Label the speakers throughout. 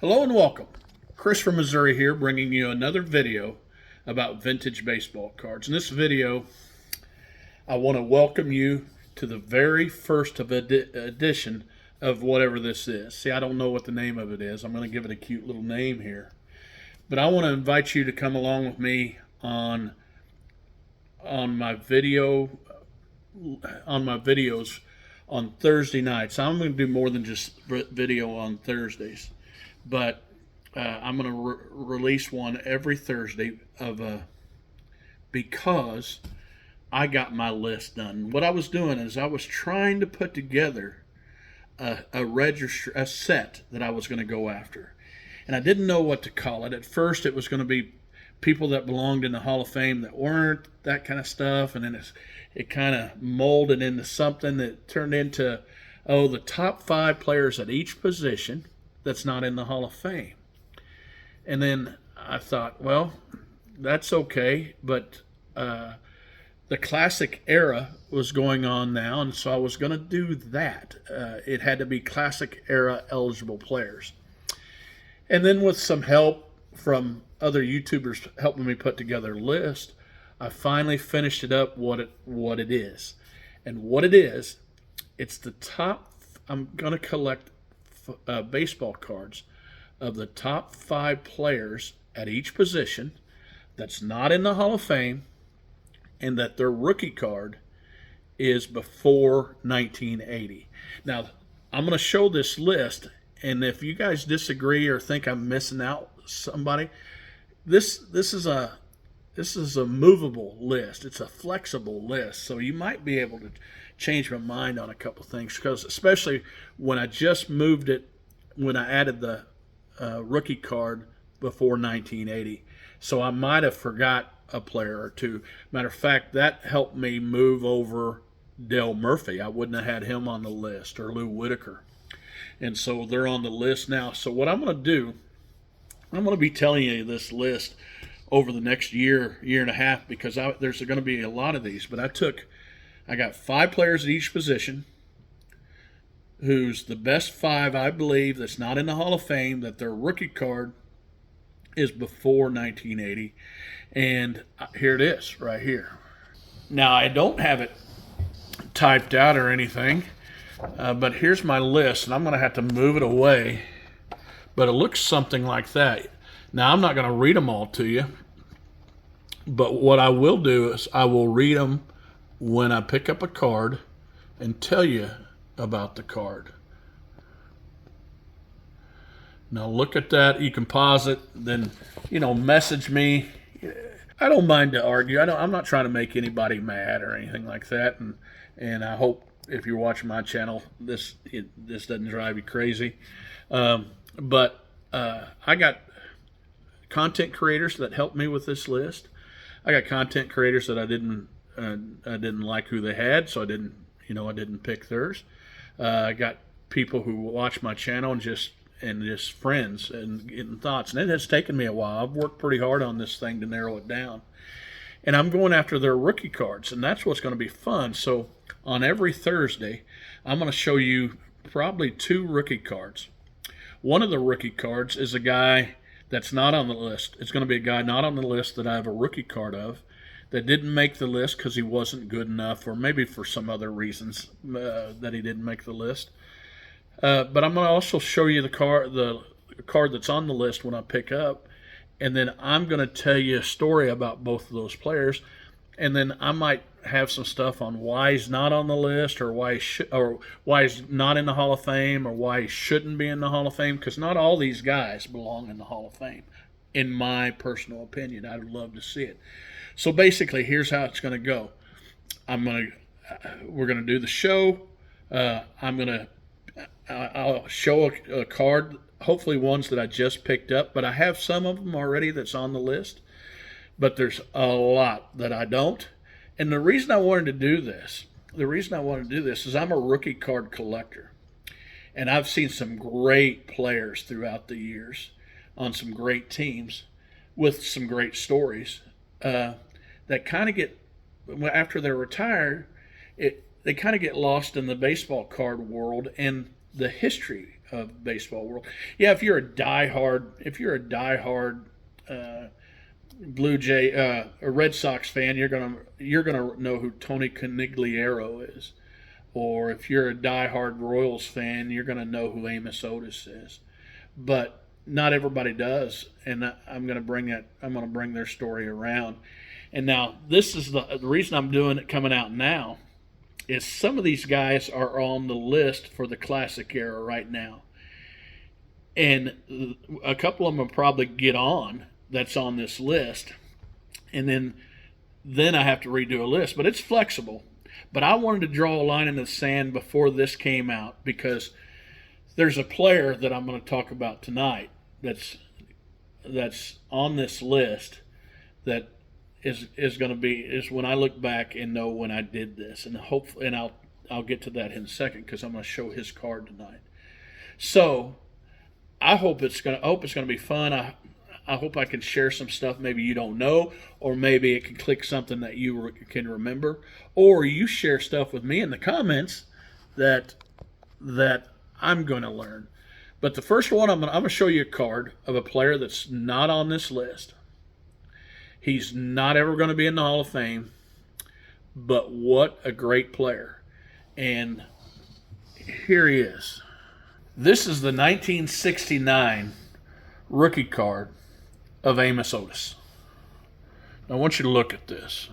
Speaker 1: Hello and welcome. Chris from Missouri here, bringing you another video about vintage baseball cards. In this video, I want to welcome you to the very first edition of whatever this is. See, I don't know what the name of it is. I'm going to give it a cute little name here. But I want to invite you to come along with me on my videos on Thursday nights. I'm going to do more than just video on Thursdays. But I'm going to release one every Thursday because I got my list done. What I was doing is I was trying to put together a set that I was going to go after, and I didn't know what to call it. At first, it was going to be people that belonged in the Hall of Fame that weren't, that kind of stuff, and then it kind of molded into something that turned into the top 5 players at each position that's not in the Hall of Fame. And then I thought, well, that's okay, but the classic era was going on now, and so I was going to do that. It had to be classic era eligible players. And then with some help from other YouTubers helping me put together a list, I finally finished it up what it is. And what it is, it's the top, I'm going to collect baseball cards of the top 5 players at each position that's not in the Hall of Fame and that their rookie card is before 1980. Now, I'm going to show this list, and if you guys disagree or think I'm missing out somebody, this is a movable list. It's a flexible list, so you might be able to change my mind on a couple things, because especially when I just moved it, when I added the rookie card before 1980. So I might have forgot a player or two. Matter of fact, that helped me move over Dale Murphy. I wouldn't have had him on the list, or Lou Whitaker. And so they're on the list now. So what I'm going to do, I'm going to be telling you this list over the next year and a half, because there's going to be a lot of these. But I got 5 players at each position, who's the best 5, I believe, that's not in the Hall of Fame, that their rookie card is before 1980. And here it is, right here. Now, I don't have it typed out or anything, but here's my list, and I'm going to have to move it away. But it looks something like that. Now, I'm not going to read them all to you, but what I will do is I will read them when I pick up a card and tell you about the card. Now look at that. You can pause it, then message me. I don't mind to argue. I'm not trying to make anybody mad or anything like that, and I hope if you're watching my channel, this doesn't drive you crazy. But I got content creators that helped me with this list. I got content creators that I didn't like who they had, so I didn't pick theirs. I got people who watch my channel and just friends and getting thoughts, and it has taken me a while. I've worked pretty hard on this thing to narrow it down, and I'm going after their rookie cards, and that's what's going to be fun. So on every Thursday, I'm going to show you probably 2 rookie cards. One of the rookie cards is a guy that's not on the list. It's going to be a guy not on the list that I have a rookie card of, that didn't make the list because he wasn't good enough, or maybe for some other reasons that he didn't make the list. But I'm going to also show you the card that's on the list when I pick up, and then I'm going to tell you a story about both of those players, and then I might have some stuff on why he's not on the list, or why he's not in the Hall of Fame, or why he shouldn't be in the Hall of Fame, because not all these guys belong in the Hall of Fame, in my personal opinion. I'd love to see it. So basically, here's how it's going to go. We're going to do the show. I'll show a card, hopefully ones that I just picked up, but I have some of them already that's on the list, but there's a lot that I don't. And the reason I wanted to do this is I'm a rookie card collector, and I've seen some great players throughout the years on some great teams with some great stories that kind of get, after they're retired, they kind of get lost in the baseball card world and the history of baseball world. Yeah, if you're a diehard Blue Jay, a Red Sox fan, you're gonna know who Tony Conigliaro is. Or if you're a diehard Royals fan, you're gonna know who Amos Otis is. But not everybody does, and I'm gonna bring that. I'm gonna bring their story around. And now this is the reason I'm doing it coming out now is some of these guys are on the list for the Classic era right now, and a couple of them will probably get on. That's on this list, and then I have to redo a list. But it's flexible. But I wanted to draw a line in the sand before this came out because there's a player that I'm going to talk about tonight that's on this list that is going to be is when I look back and know when I did this, and hopefully, and I'll get to that in a second because I'm going to show his card tonight. So I hope it's going to be fun. I hope I can share some stuff maybe you don't know, or maybe it can click something that you can remember, or you share stuff with me in the comments that I'm going to learn. But the first one, I'm going to show you a card of a player that's not on this list. He's not ever going to be in the Hall of Fame, but what a great player. And here he is. This is the 1969 rookie card of Amos Otis. Now, I want you to look at this.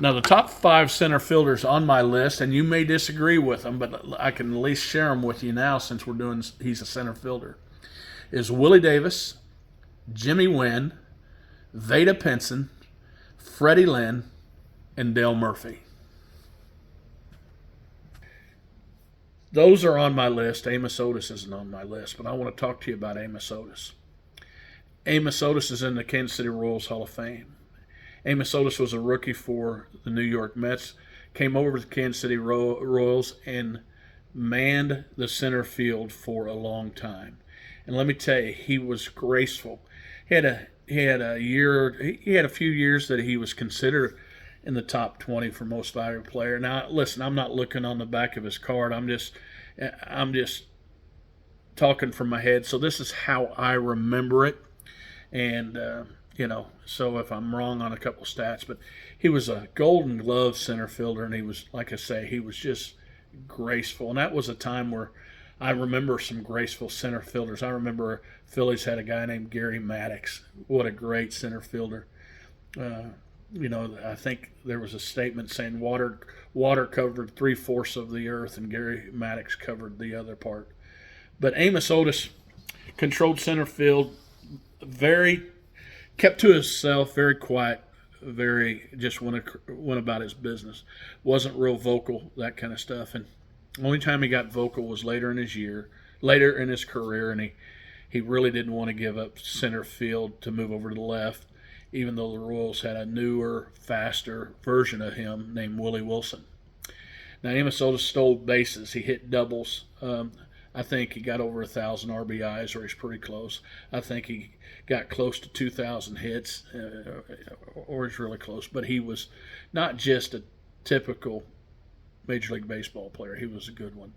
Speaker 1: Now, the top 5 center fielders on my list, and you may disagree with them, but I can at least share them with you now since he's a center fielder, is Willie Davis, Jimmy Wynn, Vada Pinson, Freddie Lynn, and Dale Murphy. Those are on my list. Amos Otis isn't on my list, but I want to talk to you about Amos Otis. Amos Otis is in the Kansas City Royals Hall of Fame. Amos Otis was a rookie for the New York Mets, came over to the Kansas City Royals, and manned the center field for a long time. And let me tell you, he was graceful. He had a few years that he was considered in the top 20 for most valuable player. Now, listen, I'm not looking on the back of his card. I'm just talking from my head. So this is how I remember it. And, so if I'm wrong on a couple stats, but he was a Golden Glove center fielder, and he was, like I say, he was just graceful. And that was a time where I remember some graceful center fielders. I remember Phillies had a guy named Gary Maddox. What a great center fielder. I think there was a statement saying water covered 3/4 of the earth, and Gary Maddox covered the other part. But Amos Otis controlled center field, kept to himself, very quiet, very just went about his business. Wasn't real vocal, that kind of stuff. And the only time he got vocal was later in his career, and he really didn't want to give up center field to move over to the left, even though the Royals had a newer, faster version of him named Willie Wilson. Now, Amos Otis stole bases. He hit doubles. I think he got over 1,000 RBIs, or he's pretty close. I think he got close to 2,000 hits, or he's really close. But he was not just a typical Major League Baseball player. He was a good one.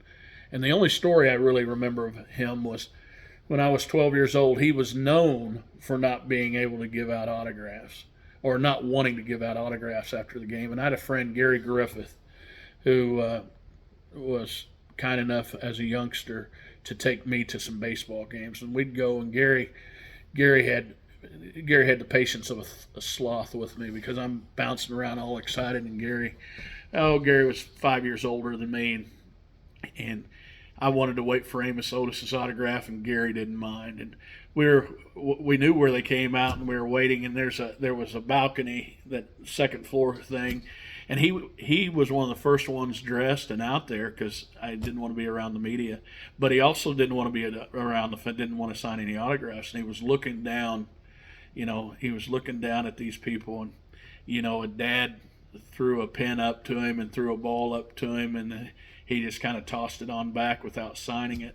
Speaker 1: And the only story I really remember of him was when I was 12 years old. He was known for not being able to give out autographs, or not wanting to give out autographs after the game. And I had a friend, Gary Griffith, who was kind enough as a youngster to take me to some baseball games, and we'd go, and Gary had the patience of a sloth with me because I'm bouncing around all excited, and Gary was 5 years older than me, and I wanted to wait for Amos Otis's autograph, and Gary didn't mind, and we knew where they came out, and we were waiting, and there was a balcony, that second floor thing. And he was one of the first ones dressed and out there because I didn't want to be around the media. But he also didn't want to be around didn't want to sign any autographs. And he was looking down, at these people. And, a dad threw a pen up to him and threw a ball up to him. And he just kind of tossed it on back without signing it.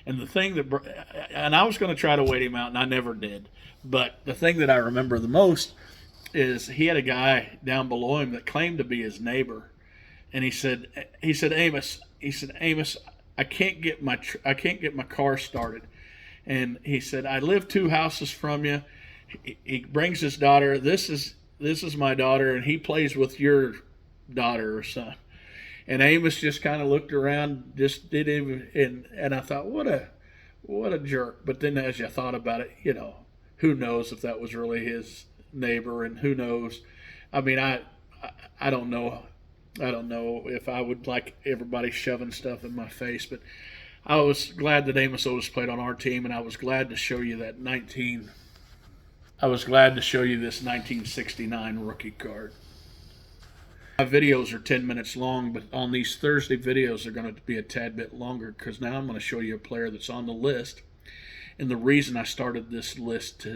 Speaker 1: And and I was going to try to wait him out, and I never did. But the thing that I remember the most is he had a guy down below him that claimed to be his neighbor, and he said, Amos, I can't get my car started. And he said, I live 2 houses from you. He brings his daughter. This is my daughter, and he plays with your daughter or son. And Amos just kind of looked around, just didn't even, and I thought, what a jerk. But then as you thought about it, who knows if that was really his neighbor, and who knows? I mean, I don't know. I don't know if I would like everybody shoving stuff in my face, but I was glad that Amos Otis played on our team, and I was glad to show you that I was glad to show you this 1969 rookie card. My videos are 10 minutes long, but on these Thursday videos, they're going to be a tad bit longer because now I'm going to show you a player that's on the list. And the reason I started this list,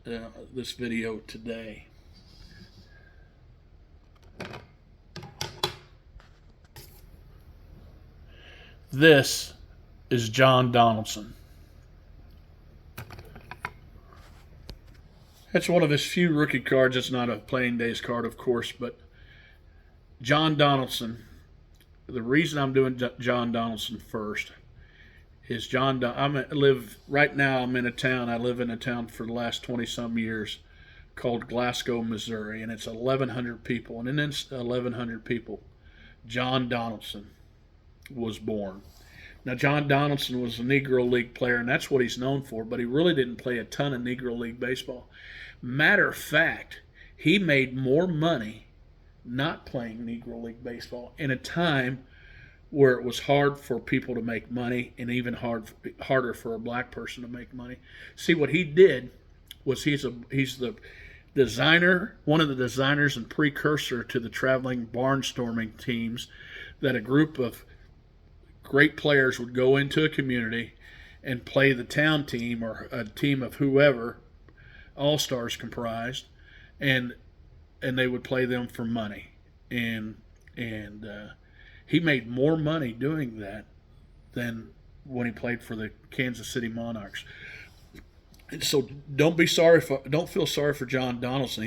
Speaker 1: this video today. This is John Donaldson. That's one of his few rookie cards. It's not a playing days card, of course, but John Donaldson. The reason I'm doing John Donaldson first is right now. I'm in a town. I live in a town for the last 20-some years called Glasgow, Missouri, and it's 1,100 people. And in this 1,100 people, John Donaldson was born. Now, John Donaldson was a Negro League player, and that's what he's known for, but he really didn't play a ton of Negro League baseball. Matter of fact, he made more money not playing Negro League baseball in a time where it was hard for people to make money and even harder for a black person to make money. See, what he did was he's the designer, one of the designers and precursor to the traveling barnstorming teams that a group of great players would go into a community and play the town team or a team of whoever, all-stars comprised, and they would play them for money. And he made more money doing that than when he played for the Kansas City Monarchs. And so don't feel sorry for John Donaldson.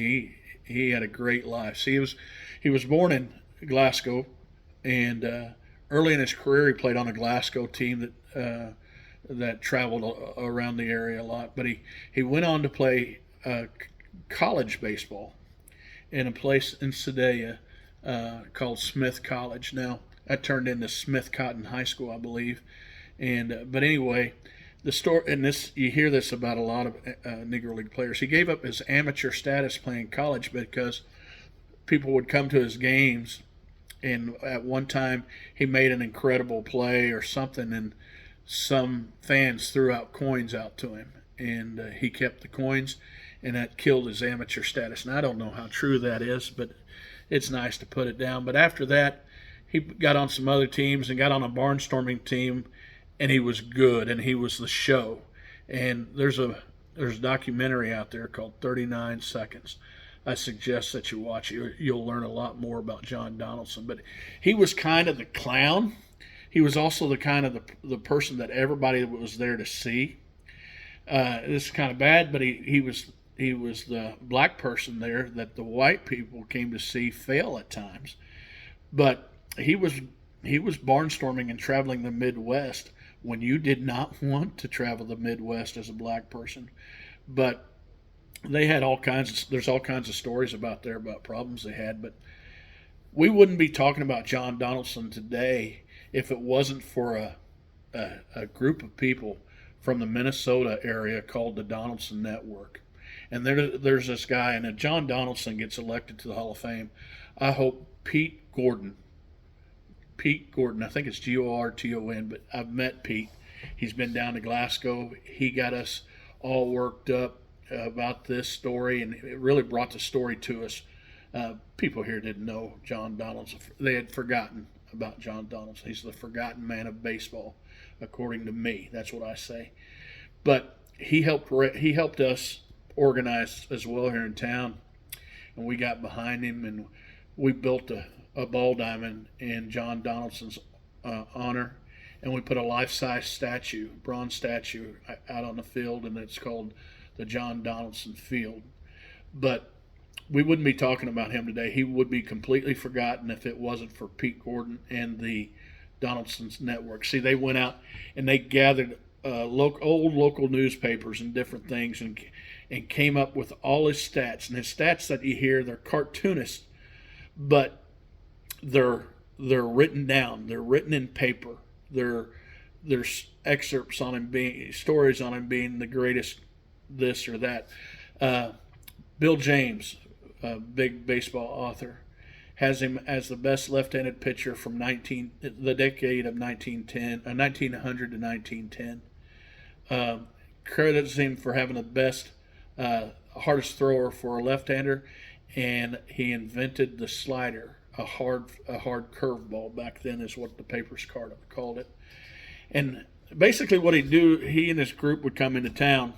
Speaker 1: He had a great life. See, he was born in Glasgow, and early in his career he played on a Glasgow team that traveled around the area a lot. But he went on to play college baseball in a place in Sedalia called Smith College. Now that turned into Smith Cotton High School, I believe. And but anyway, the story, and this, you hear this about a lot of Negro League players. He gave up his amateur status playing college because people would come to his games, and at one time he made an incredible play or something, and some fans threw out coins out to him, and he kept the coins, and that killed his amateur status. And I don't know how true that is, but it's nice to put it down. But after that, he got on some other teams and got on a barnstorming team, and he was good, and he was the show. And there's a documentary out there called 39 Seconds. I suggest that you watch it. You'll learn a lot more about John Donaldson. But he was kind of the clown. He was also the kind of the person that everybody was there to see. This is kind of bad, but he was the black person there that the white people came to see fail at times. But he was barnstorming and traveling the Midwest when you did not want to travel the Midwest as a black person. But they had there's all kinds of stories about problems they had. But we wouldn't be talking about John Donaldson today if it wasn't for a group of people from the Minnesota area called the Donaldson Network. And there's this guy, and if John Donaldson gets elected to the Hall of Fame, I hope Pete Gordon, I think it's Gorton, but I've met Pete. He's been down to Glasgow. He got us all worked up about this story, and it really brought the story to us. People here didn't know John Donaldson. They had forgotten about John Donaldson. He's the forgotten man of baseball, according to me. That's what I say. But he helped us organize as well here in town, and we got behind him, and we built a ball diamond in John Donaldson's honor, and we put a life-size bronze statue out on the field, and it's called the John Donaldson Field. But we wouldn't be talking about him today. He would be completely forgotten if it wasn't for Pete Gordon and the Donaldson's network. See, they went out and they gathered old local newspapers and different things, and came up with all his stats. And his stats that you hear, they're cartoonists, but they're written down. They're written in paper. There's excerpts on him being, stories on him being the greatest this or that. Bill James, a big baseball author, has him as the best left-handed pitcher from the decade of 1900 to 1910. Credits him for having the best, hardest thrower for a left-hander, and he invented the slider, a hard curveball. Back then is what the papers called it. And basically what he'd do, he and his group would come into town,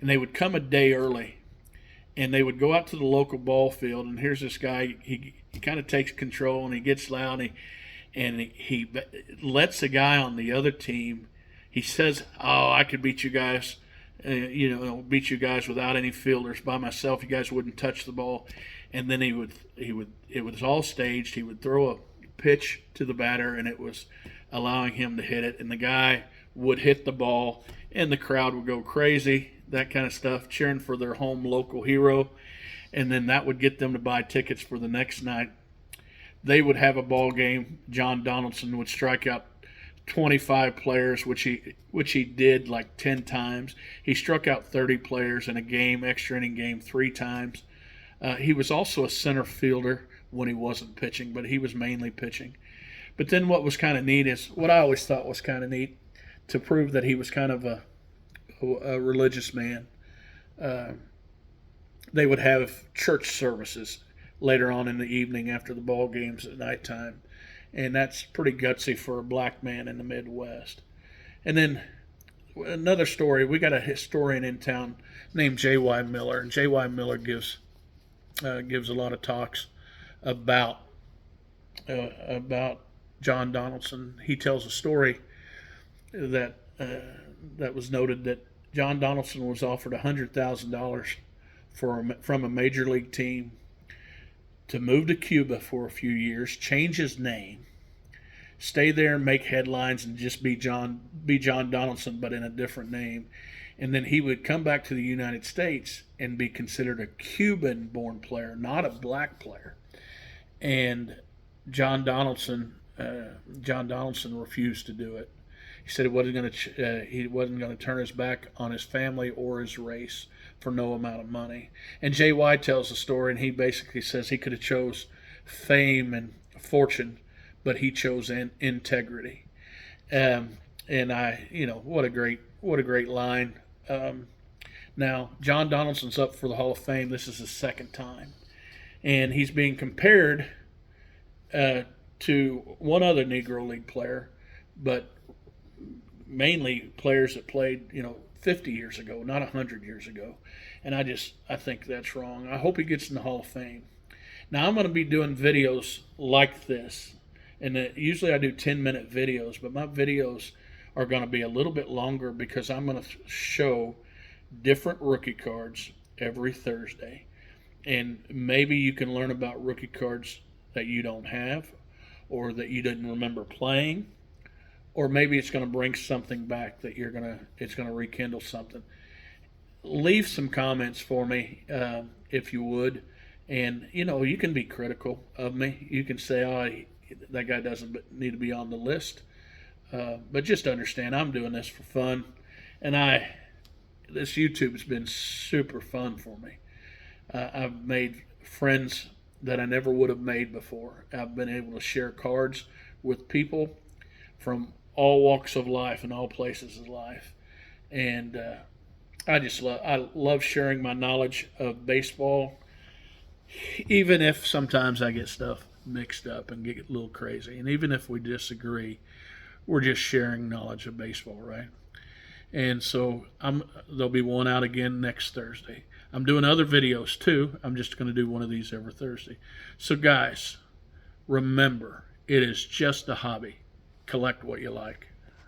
Speaker 1: and they would come a day early, and they would go out to the local ball field, and here's this guy, he kind of takes control, and he gets loud, and he lets the guy on the other team, he says, "Oh, I could beat you guys, beat you guys without any fielders by myself. You guys wouldn't touch the ball." And then it was all staged. He would throw a pitch to the batter, and it was allowing him to hit it, and the guy would hit the ball, and the crowd would go crazy, that kind of stuff, cheering for their home local hero, and then that would get them to buy tickets for the next night. They would have a ball game. John Donaldson would strike out 25 players, which he did like 10 times. He struck out 30 players in a game, extra inning game, 3 times. He was also a center fielder when he wasn't pitching, but he was mainly pitching. But then what was kind of neat is, what I always thought was kind of neat, to prove that he was kind of a religious man, they would have church services later on in the evening after the ball games at nighttime. And that's pretty gutsy for a black man in the Midwest. And then another story, we got a historian in town named J.Y. Miller. And J.Y. Miller gives a lot of talks about John Donaldson. He tells a story that was noted, that John Donaldson was offered $100,000 from a major league team to move to Cuba for a few years, change his name, stay there and make headlines, and just be John Donaldson, but in a different name. And then he would come back to the United States and be considered a Cuban-born player, not a black player. And John Donaldson refused to do it. He said he wasn't going to turn his back on his family or his race for no amount of money. And J.Y. tells the story, and he basically says he could have chose fame and fortune, but he chose integrity. And what a great line. Now, John Donaldson's up for the Hall of Fame. This is his second time, and he's being compared to one other Negro League player, but mainly players that played, 50 years ago, not 100 years ago. And I think that's wrong. I hope he gets in the Hall of Fame. Now, I'm going to be doing videos like this, and usually I do 10-minute videos, but my videos are going to be a little bit longer because I'm going to show different rookie cards every Thursday. And maybe you can learn about rookie cards that you don't have, or that you didn't remember playing, or maybe it's going to bring something back that it's going to rekindle something. Leave some comments for me, if you would. And, you can be critical of me. You can say, that guy doesn't need to be on the list. But just understand, I'm doing this for fun. And this YouTube's been super fun for me. I've made friends that I never would have made before. I've been able to share cards with people from all walks of life and all places of life. And I love sharing my knowledge of baseball, even if sometimes I get stuff mixed up and get a little crazy. And even if we disagree, we're just sharing knowledge of baseball, right? And so there'll be one out again next Thursday. I'm doing other videos too. I'm just going to do one of these every Thursday. So guys, remember, it is just a hobby. Collect what you like.